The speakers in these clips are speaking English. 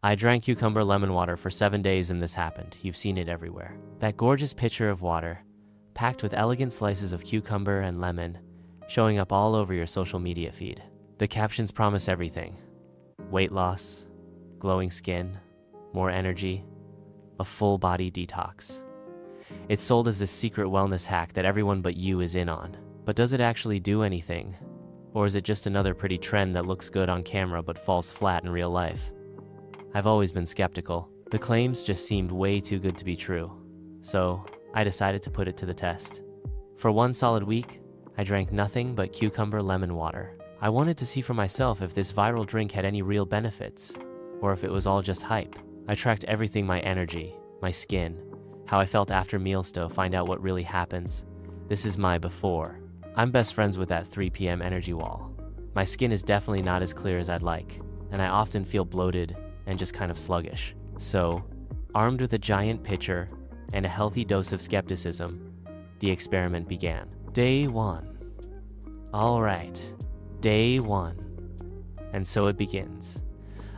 I drank cucumber lemon water for 7 days and this happened. You've seen it everywhere. That gorgeous pitcher of water, packed with elegant slices of cucumber and lemon, showing up all over your social media feed. The captions promise everything: weight loss, glowing skin, more energy, a full body detox. It's sold as this secret wellness hack that everyone but you is in on. But does it actually do anything? Or is it just another pretty trend that looks good on camera but falls flat in real life? I've always been skeptical. The claims just seemed way too good to be true. So I decided to put it to the test. For 1 solid week, I drank nothing but cucumber lemon water. I wanted to see for myself if this viral drink had any real benefits, or if it was all just hype. I tracked everything: my energy, my skin, how I felt after meals to find out what really happens. This is my before. I'm best friends with that 3 p.m. energy wall. My skin is definitely not as clear as I'd like, and I often feel bloated and just kind of sluggish. So, armed with a giant pitcher and a healthy dose of skepticism, the experiment began. Day 1. All right, day 1. And so it begins.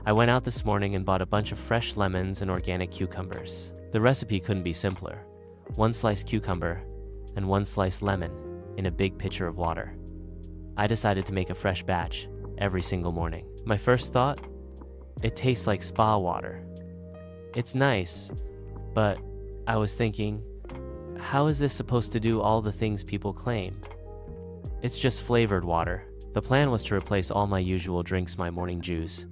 I went out this morning and bought a bunch of fresh lemons and organic cucumbers. The recipe couldn't be simpler. 1 slice cucumber and 1 slice lemon in a big pitcher of water. I decided to make a fresh batch every single morning. My first thought? It tastes like spa water. It's nice, but I was thinking, how is this supposed to do all the things people claim? It's just flavored water. The plan was to replace all my usual drinks: my morning juice,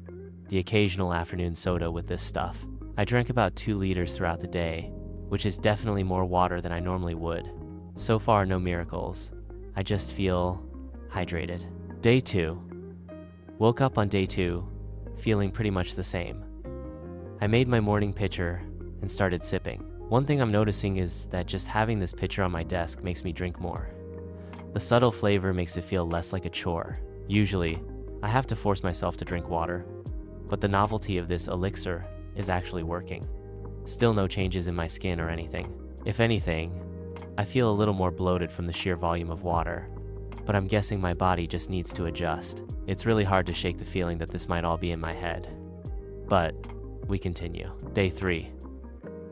the occasional afternoon soda, with this stuff. I drank about 2 liters throughout the day, which is definitely more water than I normally would. So far, no miracles. I just feel hydrated. Day 2. Woke up on day 2, feeling pretty much the same. I made my morning pitcher and started sipping. One thing I'm noticing is that just having this pitcher on my desk makes me drink more. The subtle flavor makes it feel less like a chore. Usually, I have to force myself to drink water, but the novelty of this elixir is actually working. Still no changes in my skin or anything. If anything, I feel a little more bloated from the sheer volume of water, but I'm guessing my body just needs to adjust. It's really hard to shake the feeling that this might all be in my head. But we continue. Day 3.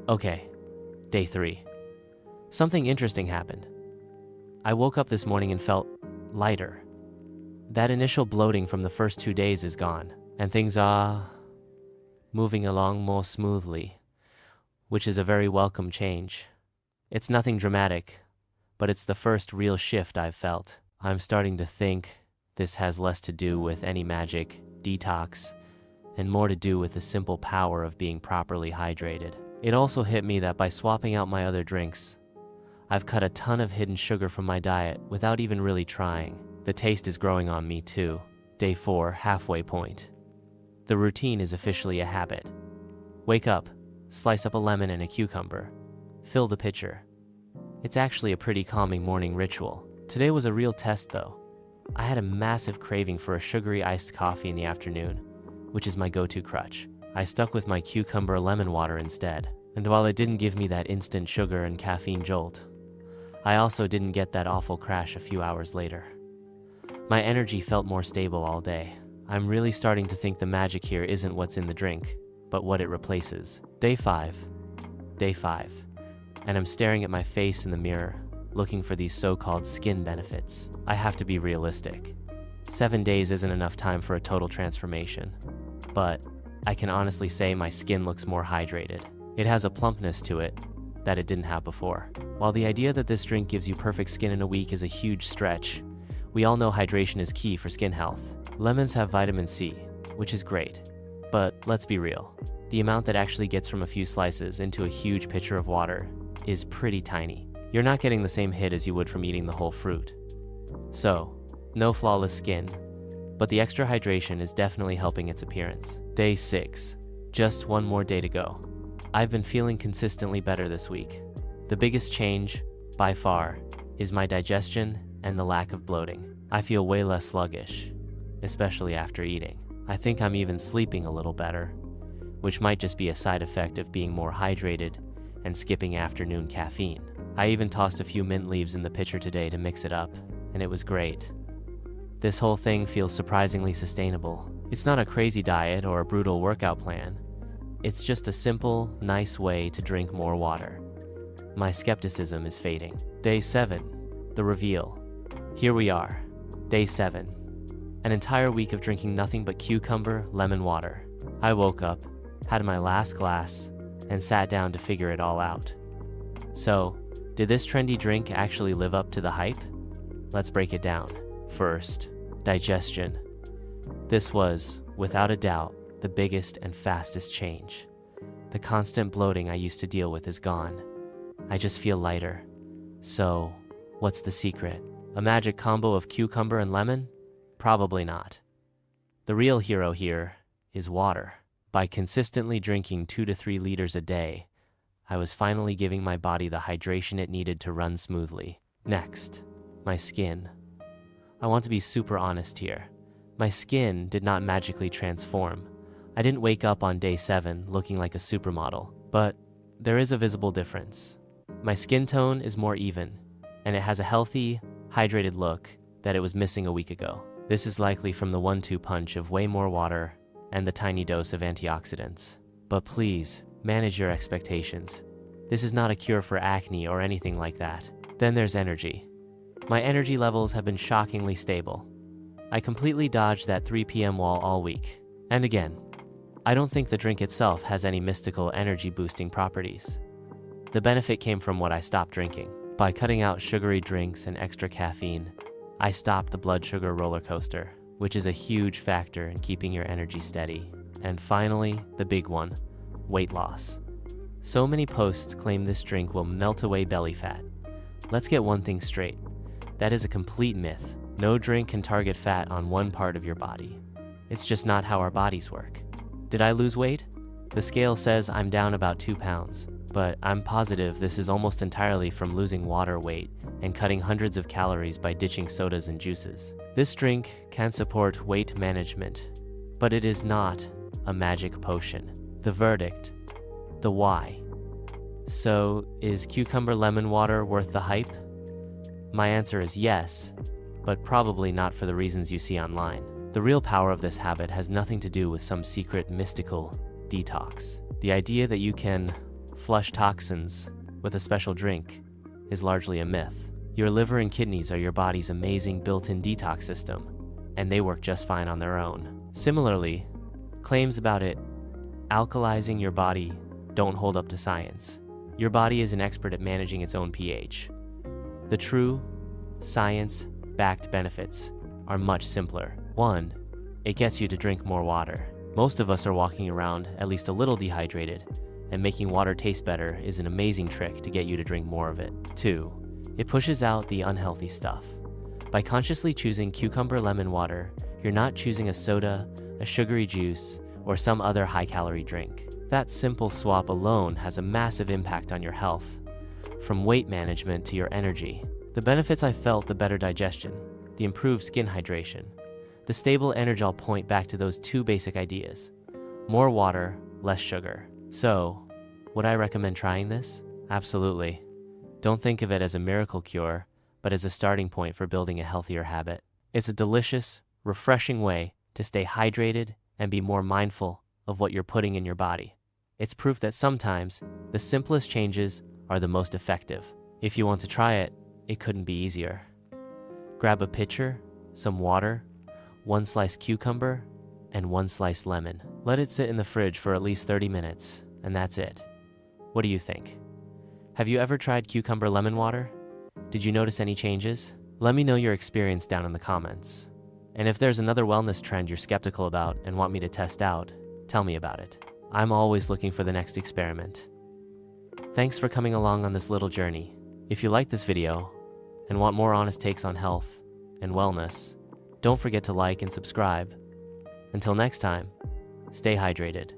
Okay, day 3. Something interesting happened. I woke up this morning and felt lighter. That initial bloating from the first 2 days is gone, and things are moving along more smoothly, which is a very welcome change. It's nothing dramatic, but it's the first real shift I've felt. I'm starting to think this has less to do with any magic, detox, and more to do with the simple power of being properly hydrated. It also hit me that by swapping out my other drinks, I've cut a ton of hidden sugar from my diet without even really trying. The taste is growing on me too. Day 4, halfway point. The routine is officially a habit. Wake up, slice up a lemon and a cucumber, fill the pitcher. It's actually a pretty calming morning ritual. Today was a real test though. I had a massive craving for a sugary iced coffee in the afternoon, which is my go-to crutch. I stuck with my cucumber lemon water instead. And while it didn't give me that instant sugar and caffeine jolt, I also didn't get that awful crash a few hours later. My energy felt more stable all day. I'm really starting to think the magic here isn't what's in the drink, but what it replaces. Day 5. Day 5. And I'm staring at my face in the mirror, looking for these so-called skin benefits. I have to be realistic. 7 days isn't enough time for a total transformation, but I can honestly say my skin looks more hydrated. It has a plumpness to it that it didn't have before. While the idea that this drink gives you perfect skin in a week is a huge stretch, we all know hydration is key for skin health. Lemons have vitamin C, which is great, but let's be real. The amount that actually gets from a few slices into a huge pitcher of water is pretty tiny. You're not getting the same hit as you would from eating the whole fruit. So, no flawless skin, but the extra hydration is definitely helping its appearance. Day 6. Just 1 more day to go. I've been feeling consistently better this week. The biggest change, by far, is my digestion and the lack of bloating. I feel way less sluggish, especially after eating. I think I'm even sleeping a little better, which might just be a side effect of being more hydrated and skipping afternoon caffeine. I even tossed a few mint leaves in the pitcher today to mix it up, and it was great. This whole thing feels surprisingly sustainable. It's not a crazy diet or a brutal workout plan, It's just a simple, nice way to drink more water. My skepticism is fading. Day 7. The reveal. Here we are. Day 7. An entire week of drinking nothing but cucumber lemon water. I woke up, had my last glass, and sat down to figure it all out. So, did this trendy drink actually live up to the hype? Let's break it down. First, digestion. This was, without a doubt, the biggest and fastest change. The constant bloating I used to deal with is gone. I just feel lighter. So, what's the secret? A magic combo of cucumber and lemon? Probably not. The real hero here is water. By consistently drinking 2 to 3 liters a day, I was finally giving my body the hydration it needed to run smoothly. Next, my skin. I want to be super honest here. My skin did not magically transform. I didn't wake up on day 7 looking like a supermodel, but there is a visible difference. My skin tone is more even, and it has a healthy, hydrated look that it was missing a week ago. This is likely from the 1-2 punch of way more water and the tiny dose of antioxidants. But please, manage your expectations. This is not a cure for acne or anything like that. Then there's energy. My energy levels have been shockingly stable. I completely dodged that 3 p.m. wall all week. And again, I don't think the drink itself has any mystical energy-boosting properties. The benefit came from what I stopped drinking. By cutting out sugary drinks and extra caffeine, I stopped the blood sugar roller coaster, which is a huge factor in keeping your energy steady. And finally, the big one, weight loss. So many posts claim this drink will melt away belly fat. Let's get one thing straight. That is a complete myth. No drink can target fat on one part of your body. It's just not how our bodies work. Did I lose weight? The scale says I'm down about 2 pounds, but I'm positive this is almost entirely from losing water weight and cutting hundreds of calories by ditching sodas and juices. This drink can support weight management, but it is not a magic potion. The verdict, the why. So, is cucumber lemon water worth the hype? My answer is yes, but probably not for the reasons you see online. The real power of this habit has nothing to do with some secret mystical detox. The idea that you can flush toxins with a special drink is largely a myth. Your liver and kidneys are your body's amazing built-in detox system, and they work just fine on their own. Similarly, claims about it alkalizing your body don't hold up to science. Your body is an expert at managing its own pH. The true, science-backed benefits are much simpler. 1, it gets you to drink more water. Most of us are walking around at least a little dehydrated, and making water taste better is an amazing trick to get you to drink more of it. 2, it pushes out the unhealthy stuff. By consciously choosing cucumber lemon water, you're not choosing a soda, a sugary juice, or some other high-calorie drink. That simple swap alone has a massive impact on your health, from weight management to your energy. The benefits I felt: the better digestion, the improved skin hydration, the stable energy. I'll point back to those 2 basic ideas: more water, less sugar. So, would I recommend trying this? Absolutely. Don't think of it as a miracle cure, but as a starting point for building a healthier habit. It's a delicious, refreshing way to stay hydrated and be more mindful of what you're putting in your body. It's proof that sometimes the simplest changes are the most effective. If you want to try it, it couldn't be easier. Grab a pitcher, some water, 1 sliced cucumber, and 1 sliced lemon. Let it sit in the fridge for at least 30 minutes, and that's it. What do you think? Have you ever tried cucumber lemon water? Did you notice any changes? Let me know your experience down in the comments. And if there's another wellness trend you're skeptical about and want me to test out, tell me about it. I'm always looking for the next experiment. Thanks for coming along on this little journey. If you like this video and want more honest takes on health and wellness, don't forget to like and subscribe. Until next time, stay hydrated.